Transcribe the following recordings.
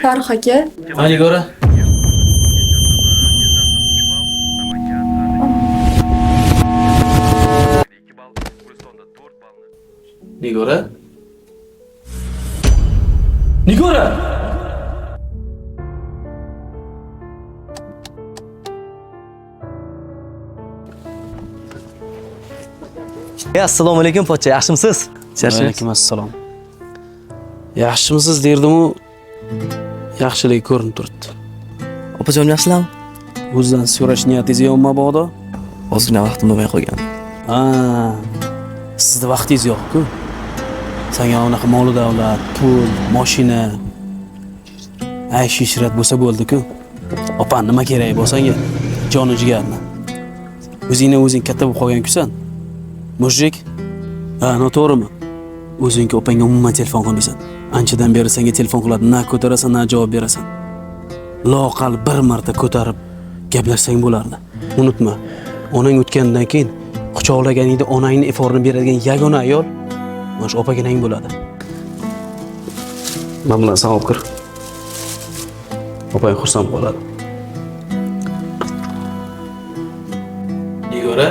Farruh aka. Nigora. Nigora? Nigora! Assalomu alaykum pochcha, yaxshimisiz? Alaykum assalom. Yaxshimisiz derdim-u, yaxshilik ko'rinib turibdi. Opajon yaxshilarmi? O'zidan so'rash niyatingiz yo'qmi mabodo? Ozgina vaqtim bo'lmay qolgan. Ha, sizda vaqtingiz yo'q-ku. Senga unaqa mol davlat, pul, mashina, aysh-ishrat bo'lsa bo'ldi-ku. Opan nima kerak bo'lsanga, joni jigarni. O'zingni katta bo'lib qolgan-kusan. Mujrik? Ha, noto'g'rimi? O'zingga opangga umuman telefon qilmaysan. Anchadan beri senga telefon qiladi, na ko'tarasan, na javob berasan. Loqal bir marta ko'tarib gaplashsang bo'lardi. Unutma, onang o'tgandan keyin quchoqlaganingda onangning iforini beradigan yagona ayol mana shu opaginang bo'ladi. Men bilan savob qil. Opang xursand bo'ladi. Nigora?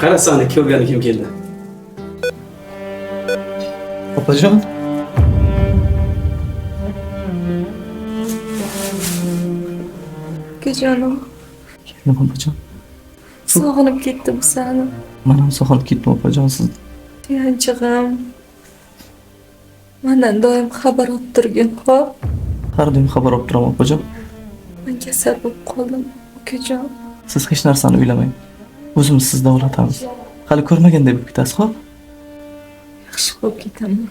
Qarasani, ko'rgani kim keldi? Opajon? Ukajonim, Nima opajon? sog'inib ketdim seni. Men ham sog'inib ketdim opajon sizni. Yanchig'im. Mendan doim xabar olib turgin, xo'p? Har doim xabar olib turaman opajon. Men kasal bo'lib qoldim, ukajon. Siz hech narsani o'ylamang. O'zimiz sizdan davlatamiz. Hali ko'rmaganda bo'lib ketasiz, xo'p? Yaxshi bo'lib ketaman.